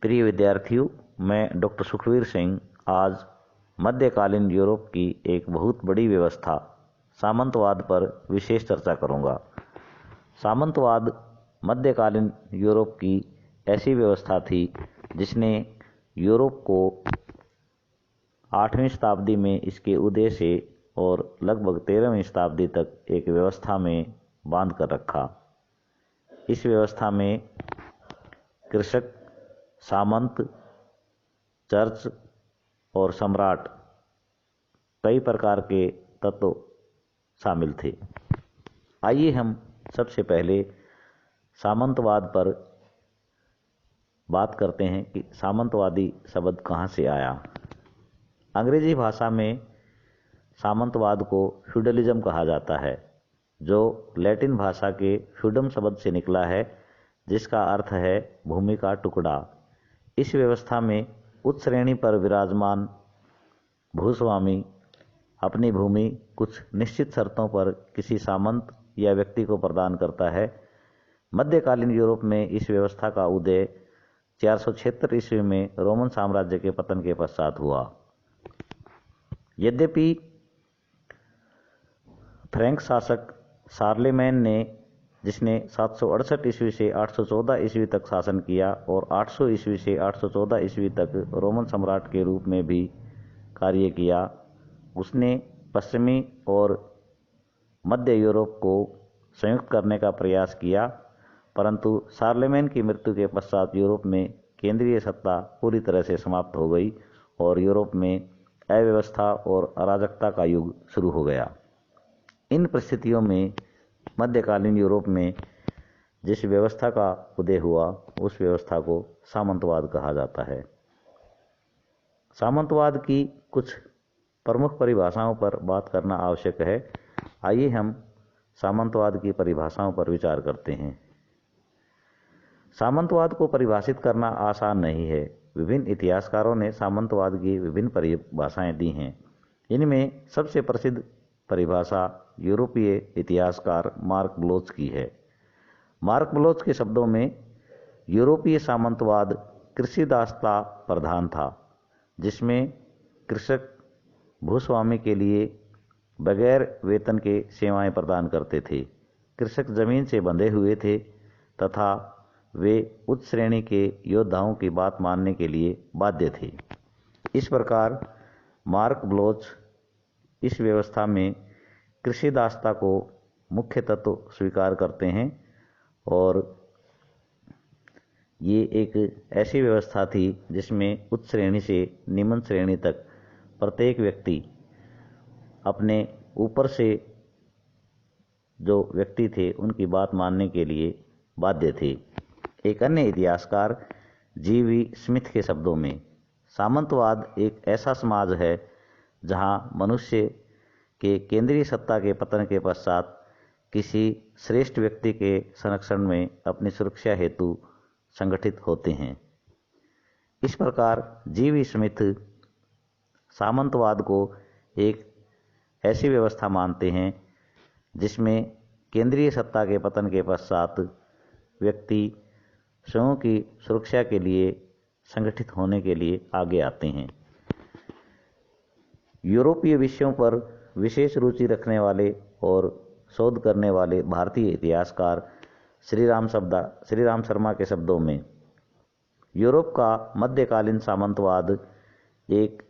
प्रिय विद्यार्थियों, मैं डॉक्टर सुखवीर सिंह आज मध्यकालीन यूरोप की एक बहुत बड़ी व्यवस्था सामंतवाद पर विशेष चर्चा करूंगा। सामंतवाद मध्यकालीन यूरोप की ऐसी व्यवस्था थी जिसने यूरोप को 8वीं शताब्दी में इसके उदय से और लगभग 13वीं शताब्दी तक एक व्यवस्था में बांध कर रखा। इस व्यवस्था में कृषक, सामंत, चर्च और सम्राट कई प्रकार के तत्व शामिल थे। आइए हम सबसे पहले सामंतवाद पर बात करते हैं कि सामंतवादी शब्द कहाँ से आया। अंग्रेजी भाषा में सामंतवाद को फ्यूडलिज्म कहा जाता है, जो लैटिन भाषा के फ्यूडम शब्द से निकला है, जिसका अर्थ है भूमि का टुकड़ा। इस व्यवस्था में उच्च श्रेणी पर विराजमान भूस्वामी अपनी भूमि कुछ निश्चित शर्तों पर किसी सामंत या व्यक्ति को प्रदान करता है। मध्यकालीन यूरोप में इस व्यवस्था का उदय 476 ईस्वी में रोमन साम्राज्य के पतन के पश्चात हुआ। यद्यपि फ्रैंक शासक शार्लेमेन ने, जिसने 768 ईस्वी से 814 ईस्वी तक शासन किया और 800 ईस्वी से 814 ईस्वी तक रोमन सम्राट के रूप में भी कार्य किया, उसने पश्चिमी और मध्य यूरोप को संयुक्त करने का प्रयास किया, परंतु शार्लेमेन की मृत्यु के पश्चात यूरोप में केंद्रीय सत्ता पूरी तरह से समाप्त हो गई और यूरोप में अव्यवस्था और अराजकता का युग शुरू हो गया। इन परिस्थितियों में मध्यकालीन यूरोप में जिस व्यवस्था का उदय हुआ, उस व्यवस्था को सामंतवाद कहा जाता है। सामंतवाद की कुछ प्रमुख परिभाषाओं पर बात करना आवश्यक है। आइए हम सामंतवाद की परिभाषाओं पर विचार करते हैं। सामंतवाद को परिभाषित करना आसान नहीं है। विभिन्न इतिहासकारों ने सामंतवाद की विभिन्न परिभाषाएं दी हैं। इनमें सबसे प्रसिद्ध परिभाषा यूरोपीय इतिहासकार मार्क ब्लोच की है। मार्क ब्लोच के शब्दों में यूरोपीय सामंतवाद कृषि दासता प्रधान था, जिसमें कृषक भूस्वामी के लिए बगैर वेतन के सेवाएं प्रदान करते थे। कृषक जमीन से बंधे हुए थे तथा वे उच्च श्रेणी के योद्धाओं की बात मानने के लिए बाध्य थे। इस प्रकार मार्क ब्लोच इस व्यवस्था में कृषि दासता को मुख्य तत्व स्वीकार करते हैं और ये एक ऐसी व्यवस्था थी जिसमें उच्च श्रेणी से निम्न श्रेणी तक प्रत्येक व्यक्ति अपने ऊपर से जो व्यक्ति थे उनकी बात मानने के लिए बाध्य थे। एक अन्य इतिहासकार जी.वी. स्मिथ के शब्दों में सामंतवाद एक ऐसा समाज है जहां मनुष्य के केंद्रीय सत्ता के पतन के पश्चात किसी श्रेष्ठ व्यक्ति के संरक्षण में अपनी सुरक्षा हेतु संगठित होते हैं। इस प्रकार जी.वी. स्मिथ सामंतवाद को एक ऐसी व्यवस्था मानते हैं जिसमें केंद्रीय सत्ता के पतन के पश्चात व्यक्ति स्वयं की सुरक्षा के लिए संगठित होने के लिए आगे आते हैं। यूरोपीय विषयों पर विशेष रुचि रखने वाले और शोध करने वाले भारतीय इतिहासकार श्रीराम शर्मा के शब्दों में यूरोप का मध्यकालीन सामंतवाद एक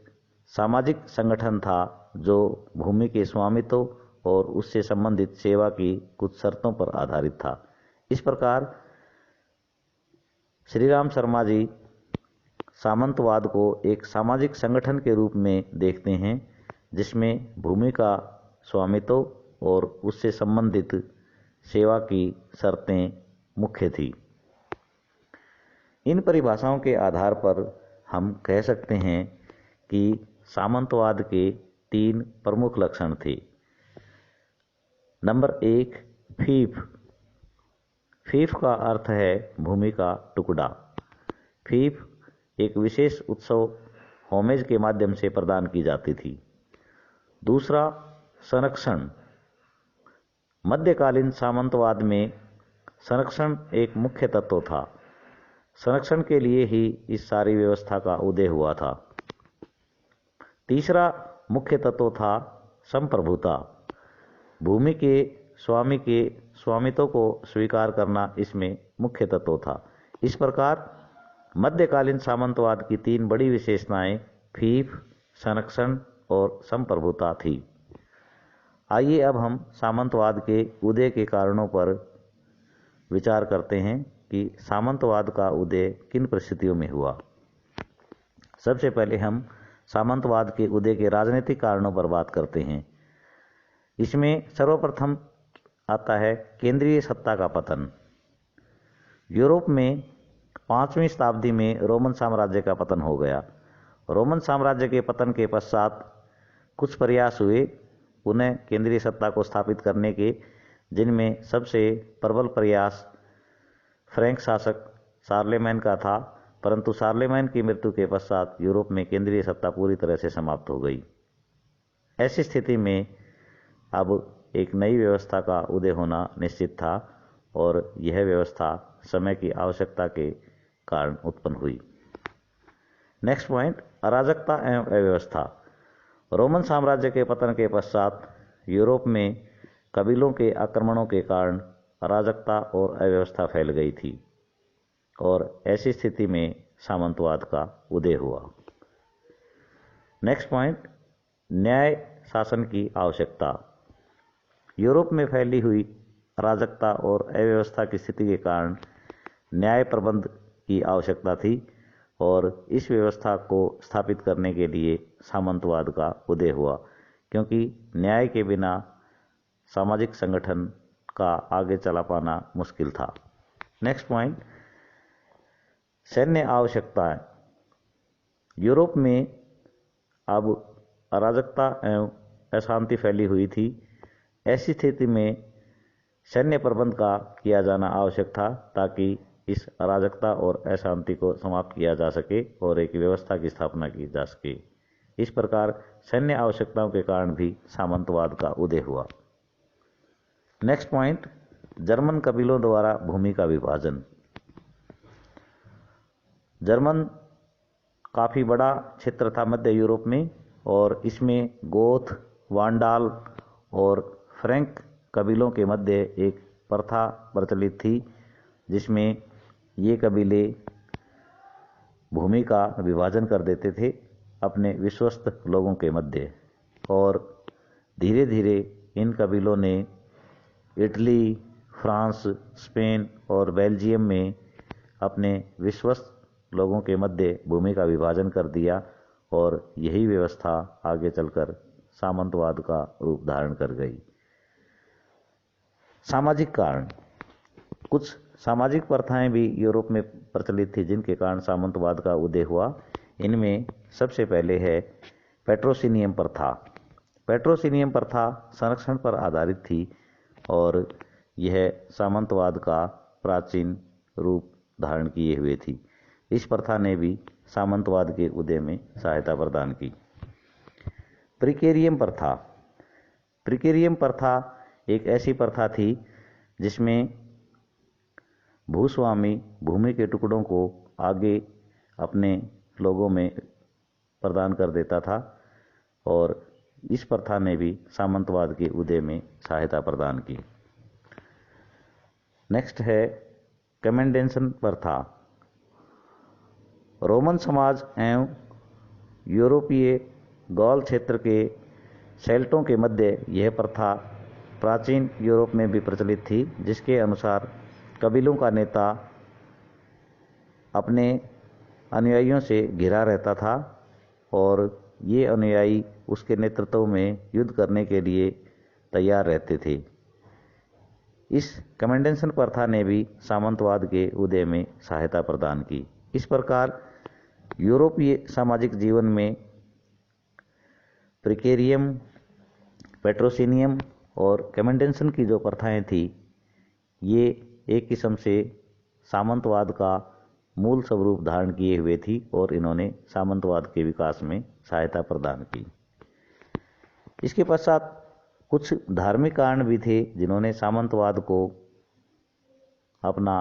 सामाजिक संगठन था जो भूमि के स्वामित्व और उससे संबंधित सेवा की कुछ शर्तों पर आधारित था। इस प्रकार श्रीराम शर्मा जी सामंतवाद को एक सामाजिक संगठन के रूप में देखते हैं जिसमें भूमि का स्वामित्व और उससे संबंधित सेवा की शर्तें मुख्य थी। इन परिभाषाओं के आधार पर हम कह सकते हैं कि सामंतवाद के 3 प्रमुख लक्षण थे। नंबर 1, फीफ। फीफ का अर्थ है भूमि का टुकड़ा। फीफ एक विशेष उत्सव होमेज के माध्यम से प्रदान की जाती थी। दूसरा, संरक्षण। मध्यकालीन सामंतवाद में संरक्षण एक मुख्य तत्व था। संरक्षण के लिए ही इस सारी व्यवस्था का उदय हुआ था। तीसरा मुख्य तत्व था संप्रभुता। भूमि के स्वामी के स्वामित्व को स्वीकार करना इसमें मुख्य तत्व था। इस प्रकार मध्यकालीन सामंतवाद की तीन बड़ी विशेषताएं फीफ, संरक्षण और संप्रभुता थी। आइए अब हम सामंतवाद के उदय के कारणों पर विचार करते हैं कि सामंतवाद का उदय किन परिस्थितियों में हुआ। सबसे पहले हम सामंतवाद के उदय के राजनीतिक कारणों पर बात करते हैं। इसमें सर्वप्रथम आता है केंद्रीय सत्ता का पतन। यूरोप में 5वीं शताब्दी में रोमन साम्राज्य का पतन हो गया। रोमन साम्राज्य के पतन के पश्चात कुछ प्रयास हुए उन्हें केंद्रीय सत्ता को स्थापित करने के, जिनमें सबसे प्रबल प्रयास फ्रैंक शासक शार्लेमेन का था, परंतु शार्लेमेन की मृत्यु के पश्चात यूरोप में केंद्रीय सत्ता पूरी तरह से समाप्त हो गई। ऐसी स्थिति में अब एक नई व्यवस्था का उदय होना निश्चित था और यह व्यवस्था समय की आवश्यकता के कारण उत्पन्न हुई। नेक्स्ट पॉइंट, अराजकता एवं अव्यवस्था। रोमन साम्राज्य के पतन के पश्चात यूरोप में कबीलों के आक्रमणों के कारण अराजकता और अव्यवस्था फैल गई थी और ऐसी स्थिति में सामंतवाद का उदय हुआ। नेक्स्ट पॉइंट, न्याय शासन की आवश्यकता। यूरोप में फैली हुई अराजकता और अव्यवस्था की स्थिति के कारण न्याय प्रबंध की आवश्यकता थी और इस व्यवस्था को स्थापित करने के लिए सामंतवाद का उदय हुआ, क्योंकि न्याय के बिना सामाजिक संगठन का आगे चला पाना मुश्किल था। नेक्स्ट पॉइंट, सैन्य आवश्यकताएं। यूरोप में अब अराजकता एवं अशांति फैली हुई थी। ऐसी स्थिति में सैन्य प्रबंध का किया जाना आवश्यक था ताकि इस अराजकता और अशांति को समाप्त किया जा सके और एक व्यवस्था की स्थापना की जा सके। इस प्रकार सैन्य आवश्यकताओं के कारण भी सामंतवाद का उदय हुआ। नेक्स्ट पॉइंट, जर्मन कबीलों द्वारा भूमि का विभाजन। जर्मन काफ़ी बड़ा क्षेत्र था मध्य यूरोप में और इसमें गोथ, वांडाल और फ्रैंक कबीलों के मध्य एक प्रथा प्रचलित थी, जिसमें ये कबीले भूमि का विभाजन कर देते थे अपने विश्वस्त लोगों के मध्य, और धीरे धीरे इन कबीलों ने इटली, फ्रांस, स्पेन और बेल्जियम में अपने विश्वस्त लोगों के मध्य भूमि का विभाजन कर दिया और यही व्यवस्था आगे चलकर सामंतवाद का रूप धारण कर गई। सामाजिक कारण। कुछ सामाजिक प्रथाएं भी यूरोप में प्रचलित थी जिनके कारण सामंतवाद का उदय हुआ। इनमें सबसे पहले है पेट्रोसिनियम प्रथा। पेट्रोसिनियम प्रथा संरक्षण पर आधारित थी और यह सामंतवाद का प्राचीन रूप धारण किए हुए थी। इस प्रथा ने भी सामंतवाद के उदय में सहायता प्रदान की। प्रिकेरियम प्रथा। प्रिकेरियम प्रथा एक ऐसी प्रथा थी जिसमें भूस्वामी भूमि के टुकड़ों को आगे अपने लोगों में प्रदान कर देता था और इस प्रथा ने भी सामंतवाद के उदय में सहायता प्रदान की। नेक्स्ट है कमेंडेंसन प्रथा। रोमन समाज एवं यूरोपीय गॉल क्षेत्र के सेल्टों के मध्य यह प्रथा प्राचीन यूरोप में भी प्रचलित थी, जिसके अनुसार कबीलों का नेता अपने अनुयायियों से घिरा रहता था और ये अनुयायी उसके नेतृत्व में युद्ध करने के लिए तैयार रहते थे। इस कमेंडेंसन प्रथा ने भी सामंतवाद के उदय में सहायता प्रदान की। इस प्रकार यूरोपीय सामाजिक जीवन में प्रिकेरियम, पेट्रोसिनियम और कमेंडेंसन की जो प्रथाएं थी, ये एक किस्म से सामंतवाद का मूल स्वरूप धारण किए हुए थी और इन्होंने सामंतवाद के विकास में सहायता प्रदान की। इसके पश्चात कुछ धार्मिक कारण भी थे जिन्होंने सामंतवाद को अपना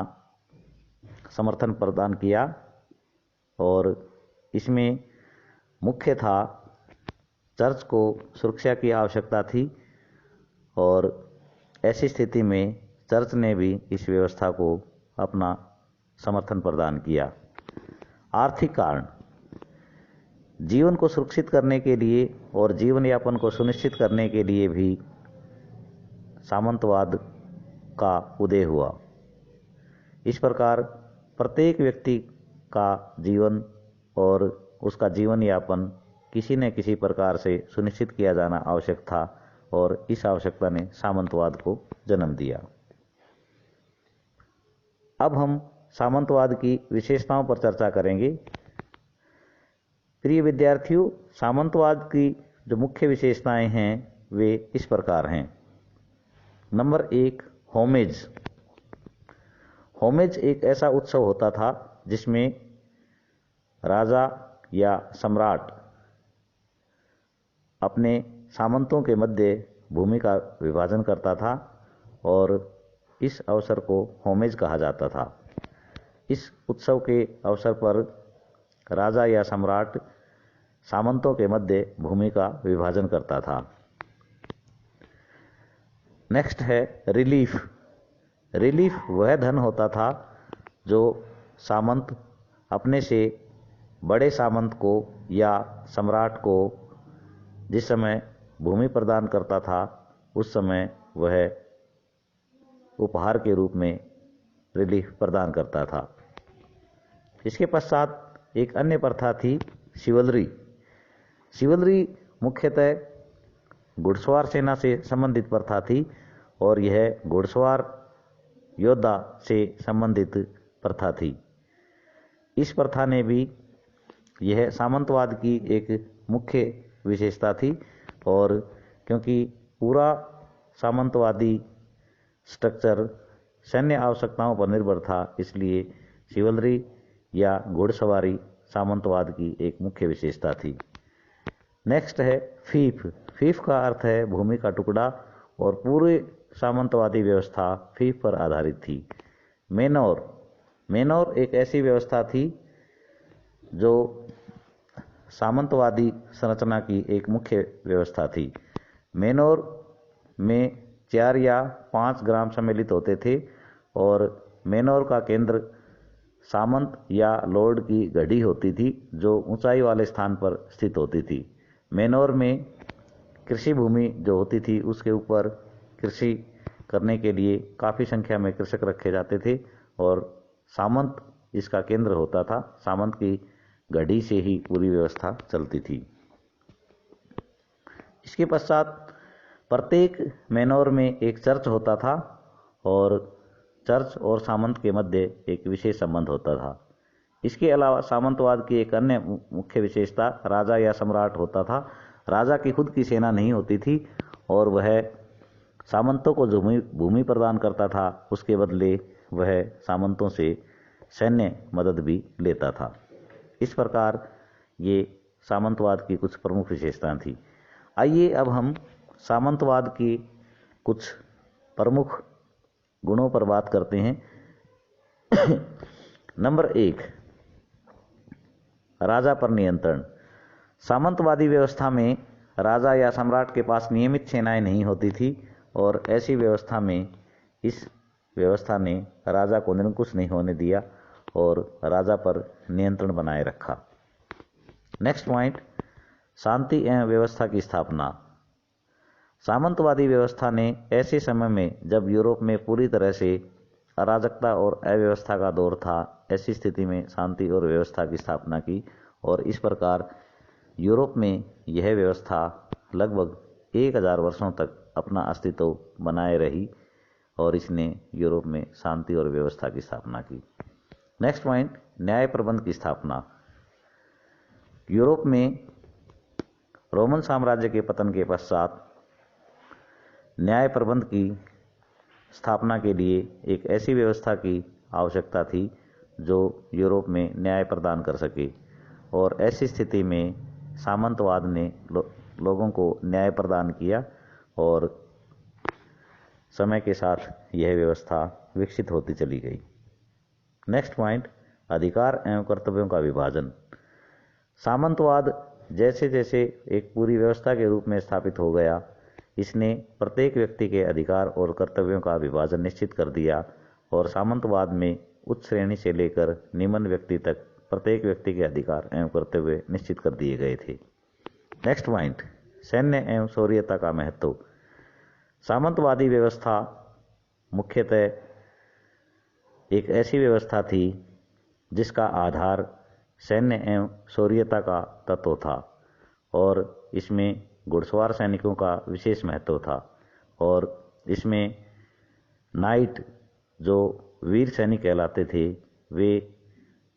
समर्थन प्रदान किया और इसमें मुख्य था चर्च को सुरक्षा की आवश्यकता थी और ऐसी स्थिति में चर्च ने भी इस व्यवस्था को अपना समर्थन प्रदान किया। आर्थिक कारण, जीवन को सुरक्षित करने के लिए और जीवन यापन को सुनिश्चित करने के लिए भी सामंतवाद का उदय हुआ। इस प्रकार प्रत्येक व्यक्ति का जीवन और उसका जीवन यापन किसी न किसी प्रकार से सुनिश्चित किया जाना आवश्यक था और इस आवश्यकता ने सामंतवाद को जन्म दिया। अब हम सामंतवाद की विशेषताओं पर चर्चा करेंगे। प्रिय विद्यार्थियों, सामंतवाद की जो मुख्य विशेषताएं हैं वे इस प्रकार हैं। Number 1, homage. होमेज एक ऐसा उत्सव होता था जिसमें राजा या सम्राट अपने सामंतों के मध्य भूमि का विभाजन करता था और इस अवसर को होमेज कहा जाता था। इस उत्सव के अवसर पर राजा या सम्राट सामंतों के मध्य भूमि का विभाजन करता था। नेक्स्ट है रिलीफ। रिलीफ वह धन होता था जो सामंत अपने से बड़े सामंत को या सम्राट को जिस समय भूमि प्रदान करता था उस समय वह उपहार के रूप में रिलीफ प्रदान करता था। इसके पश्चात एक अन्य प्रथा थी शिवलरी। शिवलरी मुख्यतः घुड़सवार सेना से संबंधित प्रथा थी और यह घुड़सवार योद्धा से संबंधित प्रथा थी। इस प्रथा ने भी यह सामंतवाद की एक मुख्य विशेषता थी और क्योंकि पूरा सामंतवादी स्ट्रक्चर सैन्य आवश्यकताओं पर निर्भर था, इसलिए शिवलरी या घुड़सवारी सामंतवाद की एक मुख्य विशेषता थी। नेक्स्ट है फीफ। फीफ का अर्थ है भूमि का टुकड़ा और पूरे सामंतवादी व्यवस्था फीफ पर आधारित थी। मेनोर। मेनोर एक ऐसी व्यवस्था थी जो सामंतवादी संरचना की एक मुख्य व्यवस्था थी। मेनोर में 4 या 5 ग्राम सम्मिलित होते थे और मेनोर का केंद्र सामंत या लॉर्ड की गढ़ी होती थी जो ऊंचाई वाले स्थान पर स्थित होती थी। मेनोर में कृषि भूमि जो होती थी उसके ऊपर कृषि करने के लिए काफ़ी संख्या में कृषक रखे जाते थे और सामंत इसका केंद्र होता था। सामंत की गढ़ी से ही पूरी व्यवस्था चलती थी। इसके पश्चात प्रत्येक मेनोर में एक चर्च होता था और चर्च और सामंत के मध्य एक विशेष संबंध होता था। इसके अलावा सामंतवाद की एक अन्य मुख्य विशेषता राजा या सम्राट होता था। राजा की खुद की सेना नहीं होती थी और वह सामंतों को जो भूमि प्रदान करता था उसके बदले वह सामंतों से सैन्य मदद भी लेता था। इस प्रकार ये सामंतवाद की कुछ प्रमुख विशेषताएं थी। आइए अब हम सामंतवाद की कुछ प्रमुख गुणों पर बात करते हैं। नंबर 1, राजा पर नियंत्रण। सामंतवादी व्यवस्था में राजा या सम्राट के पास नियमित सेनाएं नहीं होती थी और ऐसी व्यवस्था में इस व्यवस्था ने राजा को निरंकुश नहीं होने दिया और राजा पर नियंत्रण बनाए रखा। नेक्स्ट पॉइंट, शांति एवं व्यवस्था की स्थापना। सामंतवादी व्यवस्था ने ऐसे समय में जब यूरोप में पूरी तरह से अराजकता और अव्यवस्था का दौर था, ऐसी स्थिति में शांति और व्यवस्था की स्थापना की और इस प्रकार यूरोप में यह व्यवस्था लगभग 1000 वर्षों तक अपना अस्तित्व बनाए रही और इसने यूरोप में शांति और व्यवस्था की स्थापना की। नेक्स्ट पॉइंट, न्याय प्रबंध की स्थापना। यूरोप में रोमन साम्राज्य के पतन के पश्चात न्याय प्रबंध की स्थापना के लिए एक ऐसी व्यवस्था की आवश्यकता थी जो यूरोप में न्याय प्रदान कर सके और ऐसी स्थिति में सामंतवाद ने लोगों को न्याय प्रदान किया और समय के साथ यह व्यवस्था विकसित होती चली गई। नेक्स्ट पॉइंट, अधिकार एवं कर्तव्यों का विभाजन। सामंतवाद जैसे जैसे एक पूरी व्यवस्था के रूप में स्थापित हो गया, इसने प्रत्येक व्यक्ति के अधिकार और कर्तव्यों का विभाजन निश्चित कर दिया और सामंतवाद में उच्च श्रेणी से लेकर निम्न व्यक्ति तक प्रत्येक व्यक्ति के अधिकार एवं कर्तव्य निश्चित कर दिए गए थे। नेक्स्ट पॉइंट, सैन्य एवं शौर्यता का महत्व। सामंतवादी व्यवस्था मुख्यतः एक ऐसी व्यवस्था थी जिसका आधार सैन्य एवं शौर्यता का तत्व था और इसमें घुड़सवार सैनिकों का विशेष महत्व था और इसमें नाइट जो वीर सैनिक कहलाते थे वे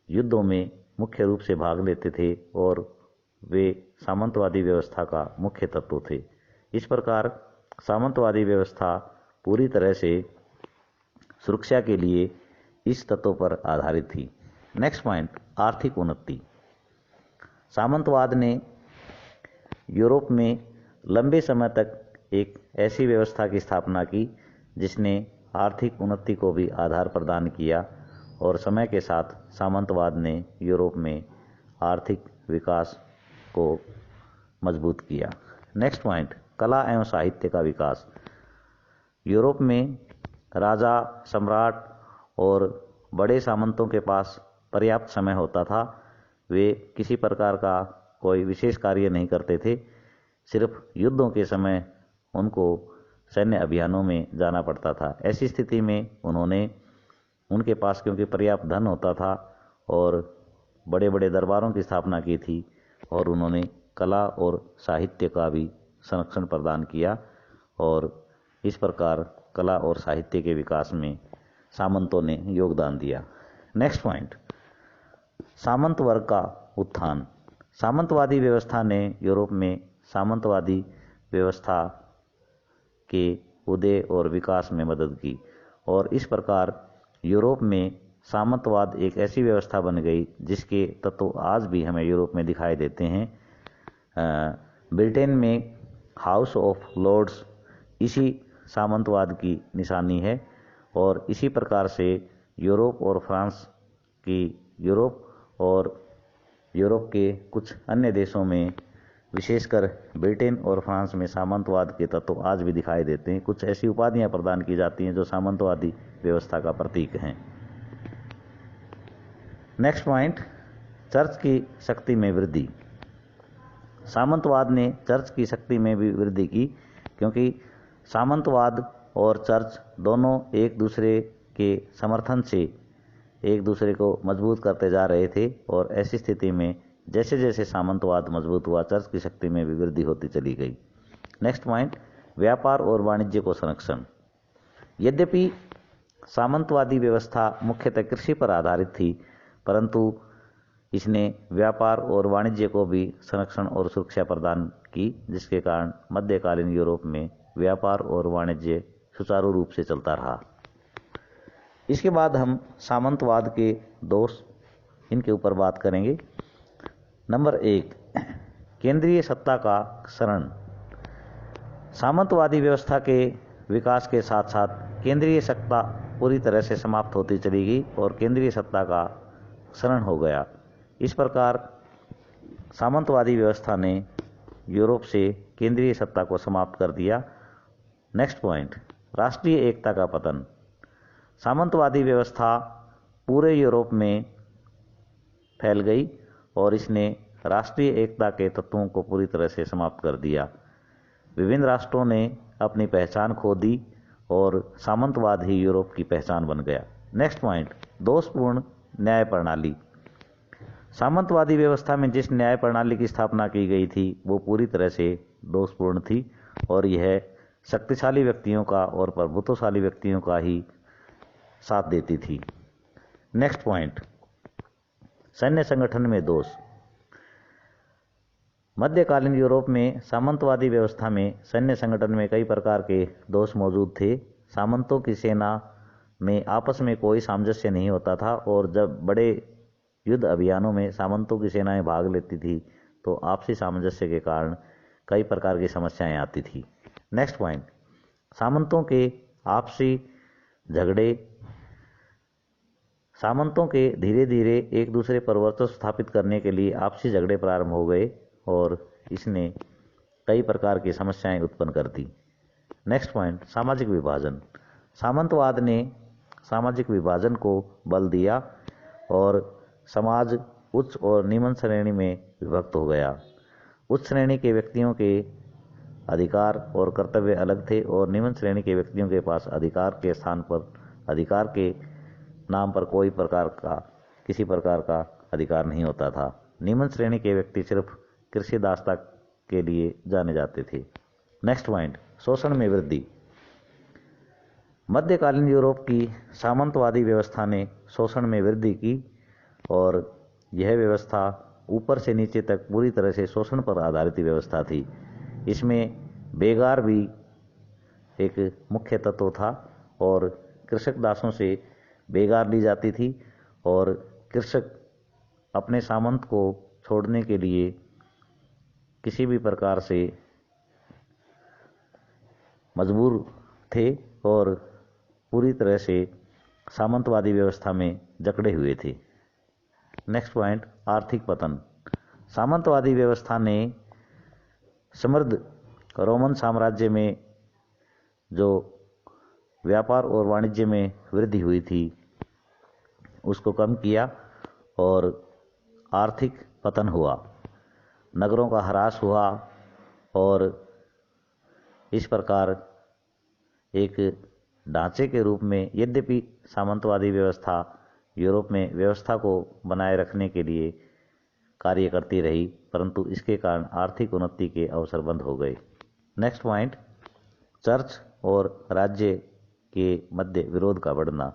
युद्धों में मुख्य रूप से भाग लेते थे और वे सामंतवादी व्यवस्था का मुख्य तत्व थे। इस प्रकार सामंतवादी व्यवस्था पूरी तरह से सुरक्षा के लिए इस तत्व पर आधारित थी। नेक्स्ट पॉइंट, आर्थिक उन्नति। सामंतवाद ने यूरोप में लंबे समय तक एक ऐसी व्यवस्था की स्थापना की जिसने आर्थिक उन्नति को भी आधार प्रदान किया और समय के साथ सामंतवाद ने यूरोप में आर्थिक विकास को मजबूत किया। नेक्स्ट पॉइंट, कला एवं साहित्य का विकास। यूरोप में राजा, सम्राट और बड़े सामंतों के पास पर्याप्त समय होता था। वे किसी प्रकार का कोई विशेष कार्य नहीं करते थे, सिर्फ युद्धों के समय उनको सैन्य अभियानों में जाना पड़ता था। ऐसी स्थिति में उनके पास क्योंकि पर्याप्त धन होता था और बड़े बड़े दरबारों की स्थापना की थी और उन्होंने कला और साहित्य का भी संरक्षण प्रदान किया और इस प्रकार कला और साहित्य के विकास में सामंतों ने योगदान दिया। नेक्स्ट पॉइंट, सामंत वर्ग का उत्थान। सामंतवादी व्यवस्था ने यूरोप में सामंतवादी व्यवस्था के उदय और विकास में मदद की और इस प्रकार यूरोप में सामंतवाद एक ऐसी व्यवस्था बन गई जिसके तत्व आज भी हमें यूरोप में दिखाई देते हैं। ब्रिटेन में हाउस ऑफ लॉर्ड्स इसी सामंतवाद की निशानी है और इसी प्रकार से यूरोप और यूरोप के कुछ अन्य देशों में, विशेषकर ब्रिटेन और फ्रांस में सामंतवाद के तत्व आज भी दिखाई देते हैं। कुछ ऐसी उपाधियां प्रदान की जाती हैं जो सामंतवादी व्यवस्था का प्रतीक हैं। नेक्स्ट पॉइंट, चर्च की शक्ति में वृद्धि। सामंतवाद ने चर्च की शक्ति में भी वृद्धि की क्योंकि सामंतवाद और चर्च दोनों एक दूसरे के समर्थन से एक दूसरे को मजबूत करते जा रहे थे और ऐसी स्थिति में जैसे जैसे सामंतवाद मजबूत हुआ, चर्च की शक्ति में भी वृद्धि होती चली गई। नेक्स्ट पॉइंट, व्यापार और वाणिज्य को संरक्षण। यद्यपि सामंतवादी व्यवस्था मुख्यतः कृषि पर आधारित थी, परंतु इसने व्यापार और वाणिज्य को भी संरक्षण और सुरक्षा प्रदान की, जिसके कारण मध्यकालीन यूरोप में व्यापार और वाणिज्य सुचारू रूप से चलता रहा। इसके बाद हम सामंतवाद के दोष इनके ऊपर बात करेंगे। नंबर 1, केंद्रीय सत्ता का क्षरण। सामंतवादी व्यवस्था के विकास के साथ साथ केंद्रीय सत्ता पूरी तरह से समाप्त होती चली गई और केंद्रीय सत्ता का क्षरण हो गया। इस प्रकार सामंतवादी व्यवस्था ने यूरोप से केंद्रीय सत्ता को समाप्त कर दिया। नेक्स्ट पॉइंट, राष्ट्रीय एकता का पतन। सामंतवादी व्यवस्था पूरे यूरोप में फैल गई और इसने राष्ट्रीय एकता के तत्वों को पूरी तरह से समाप्त कर दिया। विभिन्न राष्ट्रों ने अपनी पहचान खो दी और सामंतवाद ही यूरोप की पहचान बन गया। नेक्स्ट पॉइंट, दोषपूर्ण न्याय प्रणाली। सामंतवादी व्यवस्था में जिस न्याय प्रणाली की स्थापना की गई थी वो पूरी तरह से दोषपूर्ण थी और यह शक्तिशाली व्यक्तियों का और प्रभुत्वशाली व्यक्तियों का ही साथ देती थी। नेक्स्ट पॉइंट, सैन्य संगठन में दोष। मध्यकालीन यूरोप में सामंतवादी व्यवस्था में सैन्य संगठन में कई प्रकार के दोष मौजूद थे। सामंतों की सेना में आपस में कोई सामंजस्य नहीं होता था और जब बड़े युद्ध अभियानों में सामंतों की सेनाएं भाग लेती थी तो आपसी सामंजस्य के कारण कई प्रकार की समस्याएं आती थी। नेक्स्ट पॉइंट, सामंतों के आपसी झगड़े सामंतों के धीरे धीरे एक दूसरे पर वर्चस्व स्थापित करने के लिए आपसी झगड़े प्रारंभ हो गए और इसने कई प्रकार की समस्याएं उत्पन्न कर दी। नेक्स्ट पॉइंट, सामाजिक विभाजन। सामंतवाद ने सामाजिक विभाजन को बल दिया और समाज उच्च और निम्न श्रेणी में विभक्त हो गया। उच्च श्रेणी के व्यक्तियों के अधिकार और कर्तव्य अलग थे और निम्न श्रेणी के व्यक्तियों के पास अधिकार के स्थान पर अधिकार के नाम पर किसी प्रकार का अधिकार नहीं होता था। निम्न श्रेणी के व्यक्ति सिर्फ कृषि दासता के लिए जाने जाते थे। नेक्स्ट पॉइंट, शोषण में वृद्धि। मध्यकालीन यूरोप की सामंतवादी व्यवस्था ने शोषण में वृद्धि की और यह व्यवस्था ऊपर से नीचे तक पूरी तरह से शोषण पर आधारित व्यवस्था थी। इसमें बेगार भी एक मुख्य तत्व था और कृषक दासों से बेगार ली जाती थी और कृषक अपने सामंत को छोड़ने के लिए किसी भी प्रकार से मजबूर थे और पूरी तरह से सामंतवादी व्यवस्था में जकड़े हुए थे। नेक्स्ट पॉइंट, आर्थिक पतन। सामंतवादी व्यवस्था ने समृद्ध रोमन साम्राज्य में जो व्यापार और वाणिज्य में वृद्धि हुई थी उसको कम किया और आर्थिक पतन हुआ। नगरों का ह्रास हुआ और इस प्रकार एक ढांचे के रूप में, यद्यपि सामंतवादी व्यवस्था यूरोप में व्यवस्था को बनाए रखने के लिए कार्य करती रही, परंतु इसके कारण आर्थिक उन्नति के अवसर बंद हो गए। नेक्स्ट पॉइंट, चर्च और राज्य के मध्य विरोध का बढ़ना।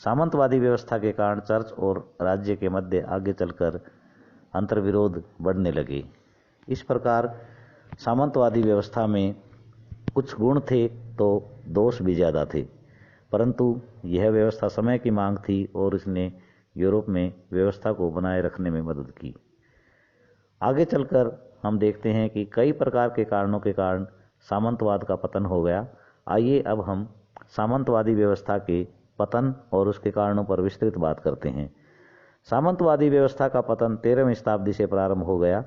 सामंतवादी व्यवस्था के कारण चर्च और राज्य के मध्य आगे चलकर अंतर्विरोध बढ़ने लगे। इस प्रकार सामंतवादी व्यवस्था में कुछ गुण थे तो दोष भी ज़्यादा थे, परंतु यह व्यवस्था समय की मांग थी और इसने यूरोप में व्यवस्था को बनाए रखने में मदद की। आगे चलकर हम देखते हैं कि कई प्रकार के कारणों के कारण सामंतवाद का पतन हो गया। आइए अब हम सामंतवादी व्यवस्था के पतन और उसके कारणों पर विस्तृत बात करते हैं। सामंतवादी व्यवस्था का पतन 13वीं शताब्दी से प्रारंभ हो गया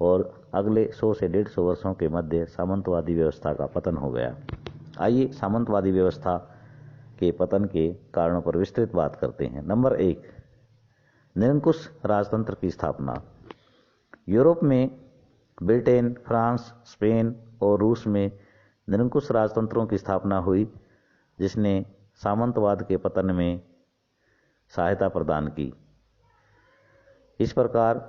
और अगले 100 से 150 वर्षों के मध्य सामंतवादी व्यवस्था का पतन हो गया। आइए सामंतवादी व्यवस्था के पतन के कारणों पर विस्तृत बात करते हैं। नंबर 1, निरंकुश राजतंत्र की स्थापना। यूरोप में ब्रिटेन, फ्रांस, स्पेन और रूस में निरंकुश राजतंत्रों की स्थापना हुई, जिसने सामंतवाद के पतन में सहायता प्रदान की। इस प्रकार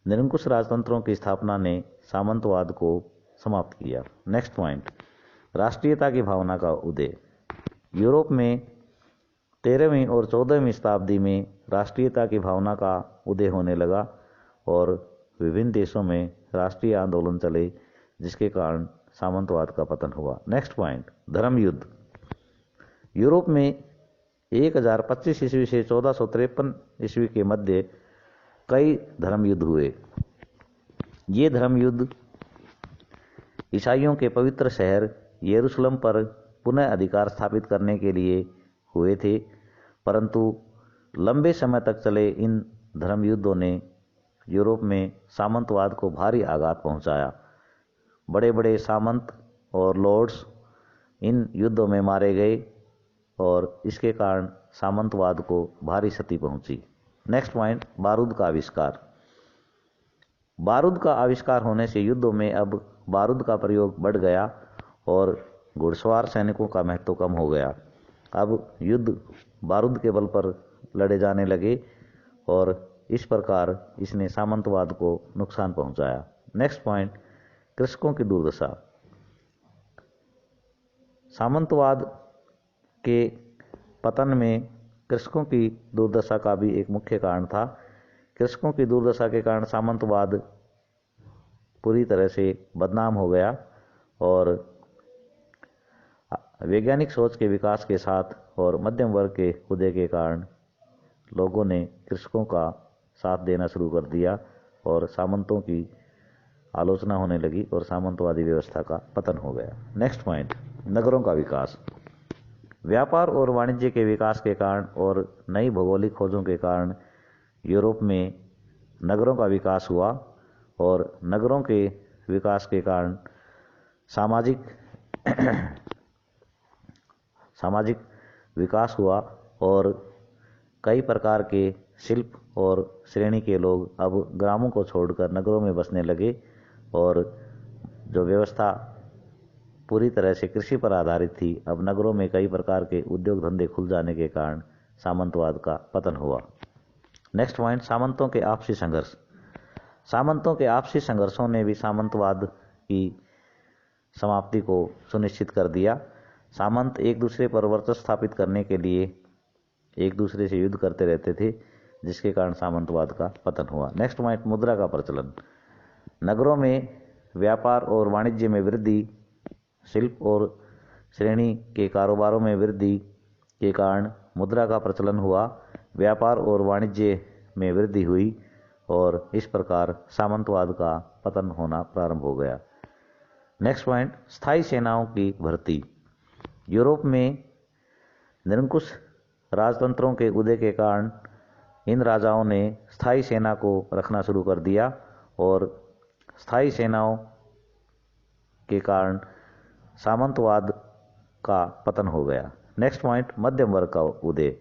निरंकुश राजतंत्रों की स्थापना ने सामंतवाद को समाप्त किया। नेक्स्ट पॉइंट, राष्ट्रीयता की भावना का उदय। यूरोप में 13वीं और 14वीं शताब्दी में राष्ट्रीयता की भावना का उदय होने लगा और विभिन्न देशों में राष्ट्रीय आंदोलन चले, जिसके कारण सामंतवाद का पतन हुआ। नेक्स्ट पॉइंट, धर्म युद्ध। यूरोप में 1025 ईस्वी से 1453 ईस्वी के मध्य कई धर्म युद्ध हुए। ये धर्म युद्ध ईसाइयों के पवित्र शहर यरूशलेम पर पुनः अधिकार स्थापित करने के लिए हुए थे, परंतु लंबे समय तक चले इन धर्म युद्धों ने यूरोप में सामंतवाद को भारी आघात पहुंचाया। बड़े बड़े सामंत और लॉर्ड्स इन युद्धों में मारे गए और इसके कारण सामंतवाद को भारी क्षति पहुंची। नेक्स्ट पॉइंट, बारूद का आविष्कार। बारूद का आविष्कार होने से युद्धों में अब बारूद का प्रयोग बढ़ गया और घुड़सवार सैनिकों का महत्व कम हो गया। अब युद्ध बारूद के बल पर लड़े जाने लगे और इस प्रकार इसने सामंतवाद को नुकसान पहुंचाया। नेक्स्ट पॉइंट, कृषकों की दुर्दशा। सामंतवाद के पतन में कृषकों की दुर्दशा का भी एक मुख्य कारण था। कृषकों की दुर्दशा के कारण सामंतवाद पूरी तरह से बदनाम हो गया और वैज्ञानिक सोच के विकास के साथ और मध्यम वर्ग के उदय के कारण लोगों ने कृषकों का साथ देना शुरू कर दिया और सामंतों की आलोचना होने लगी और सामंतवादी व्यवस्था का पतन हो गया। नेक्स्ट पॉइंट, नगरों का विकास। व्यापार और वाणिज्य के विकास के कारण और नई भौगोलिक खोजों के कारण यूरोप में नगरों का विकास हुआ और नगरों के विकास के कारण सामाजिक सामाजिक विकास हुआ और कई प्रकार के शिल्प और श्रेणी के लोग अब ग्रामों को छोड़कर नगरों में बसने लगे और जो व्यवस्था पूरी तरह से कृषि पर आधारित थी, अब नगरों में कई प्रकार के उद्योग धंधे खुल जाने के कारण सामंतवाद का पतन हुआ। नेक्स्ट पॉइंट, सामंतों के आपसी संघर्ष। सामंतों के आपसी संघर्षों ने भी सामंतवाद की समाप्ति को सुनिश्चित कर दिया। सामंत एक दूसरे पर वर्चस्व स्थापित करने के लिए एक दूसरे से युद्ध करते रहते थे, जिसके कारण सामंतवाद का पतन हुआ। नेक्स्ट पॉइंट, मुद्रा का प्रचलन। नगरों में व्यापार और वाणिज्य में वृद्धि, शिल्प और श्रेणी के कारोबारों में वृद्धि के कारण मुद्रा का प्रचलन हुआ, व्यापार और वाणिज्य में वृद्धि हुई और इस प्रकार सामंतवाद का पतन होना प्रारंभ हो गया। नेक्स्ट पॉइंट, स्थायी सेनाओं की भर्ती। यूरोप में निरंकुश राजतंत्रों के उदय के कारण इन राजाओं ने स्थायी सेना को रखना शुरू कर दिया और स्थायी सेनाओं के कारण सामंतवाद का पतन हो गया। नेक्स्ट पॉइंट, मध्यम वर्ग का उदय।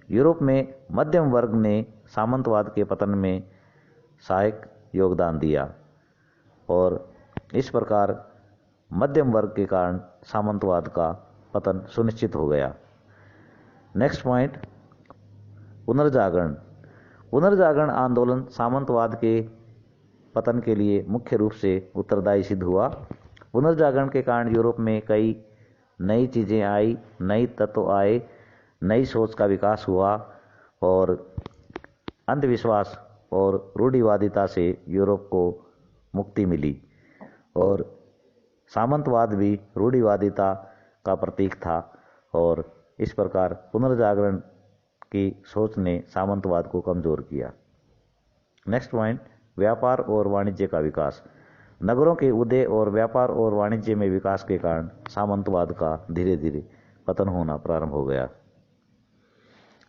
यूरोप में मध्यम वर्ग ने सामंतवाद के पतन में सहायक योगदान दिया और इस प्रकार मध्यम वर्ग के कारण सामंतवाद का पतन सुनिश्चित हो गया। नेक्स्ट पॉइंट, पुनर्जागरण। पुनर्जागरण आंदोलन सामंतवाद के पतन के लिए मुख्य रूप से उत्तरदायी सिद्ध हुआ। पुनर्जागरण के कारण यूरोप में कई नई चीज़ें आई, नई तत्व आए, नई सोच का विकास हुआ और अंधविश्वास और रूढ़िवादिता से यूरोप को मुक्ति मिली और सामंतवाद भी रूढ़िवादिता का प्रतीक था और इस प्रकार पुनर्जागरण की सोच ने सामंतवाद को कमजोर किया। नेक्स्ट पॉइंट, व्यापार और वाणिज्य का विकास। नगरों के उदय और व्यापार और वाणिज्य में विकास के कारण सामंतवाद का धीरे धीरे पतन होना प्रारंभ हो गया।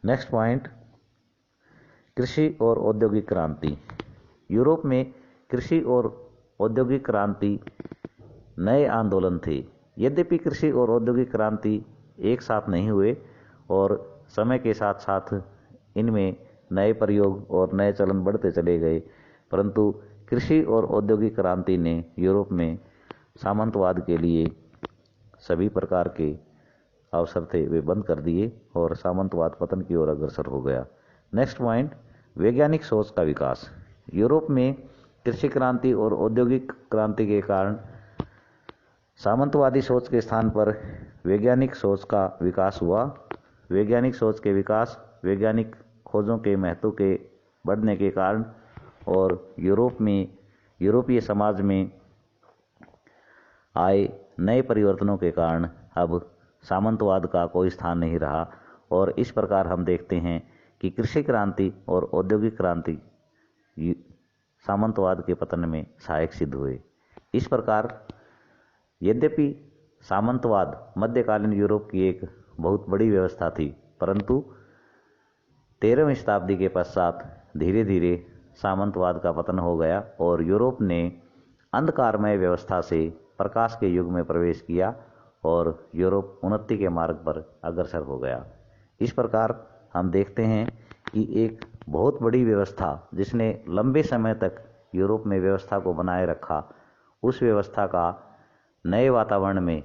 नेक्स्ट पॉइंट, कृषि और औद्योगिक क्रांति। यूरोप में कृषि और औद्योगिक क्रांति नए आंदोलन थे। यद्यपि कृषि और औद्योगिक क्रांति एक साथ नहीं हुए और समय के साथ साथ इनमें नए प्रयोग और नए चलन बढ़ते चले गए, परंतु कृषि और औद्योगिक क्रांति ने यूरोप में सामंतवाद के लिए सभी प्रकार के अवसर थे वे बंद कर दिए और सामंतवाद पतन की ओर अग्रसर हो गया। नेक्स्ट पॉइंट, वैज्ञानिक सोच का विकास। यूरोप में कृषि क्रांति और औद्योगिक क्रांति के कारण सामंतवादी सोच के स्थान पर वैज्ञानिक सोच का विकास हुआ। वैज्ञानिक सोच के विकास, वैज्ञानिक खोजों के महत्व के बढ़ने के कारण और यूरोपीय समाज में आए नए परिवर्तनों के कारण अब सामंतवाद का कोई स्थान नहीं रहा और इस प्रकार हम देखते हैं कि कृषि क्रांति और औद्योगिक क्रांति सामंतवाद के पतन में सहायक सिद्ध हुए। इस प्रकार यद्यपि सामंतवाद मध्यकालीन यूरोप की एक बहुत बड़ी व्यवस्था थी, परंतु 13वीं शताब्दी के पश्चात धीरे धीरे सामंतवाद का पतन हो गया और यूरोप ने अंधकारमय व्यवस्था से प्रकाश के युग में प्रवेश किया और यूरोप उन्नति के मार्ग पर अग्रसर हो गया। इस प्रकार हम देखते हैं कि एक बहुत बड़ी व्यवस्था जिसने लंबे समय तक यूरोप में व्यवस्था को बनाए रखा, उस व्यवस्था का नए वातावरण में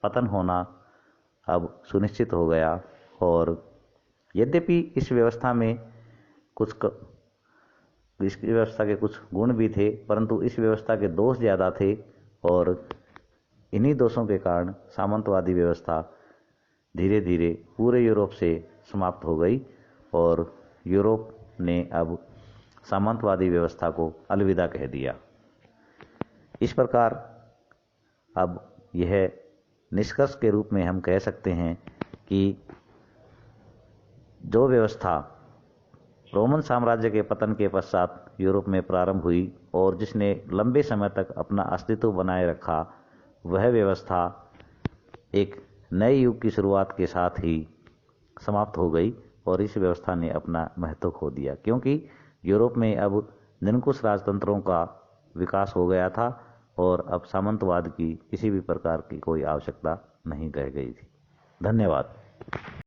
पतन होना अब सुनिश्चित हो गया और यद्यपि इस व्यवस्था के कुछ गुण भी थे, परंतु इस व्यवस्था के दोष ज़्यादा थे और इन्हीं दोषों के कारण सामंतवादी व्यवस्था धीरे धीरे पूरे यूरोप से समाप्त हो गई और यूरोप ने अब सामंतवादी व्यवस्था को अलविदा कह दिया। इस प्रकार अब यह निष्कर्ष के रूप में हम कह सकते हैं कि जो व्यवस्था रोमन साम्राज्य के पतन के पश्चात यूरोप में प्रारंभ हुई और जिसने लंबे समय तक अपना अस्तित्व बनाए रखा, वह व्यवस्था एक नए युग की शुरुआत के साथ ही समाप्त हो गई और इस व्यवस्था ने अपना महत्व खो दिया, क्योंकि यूरोप में अब निरंकुश राजतंत्रों का विकास हो गया था और अब सामंतवाद की किसी भी प्रकार की कोई आवश्यकता नहीं रह गई थी। धन्यवाद।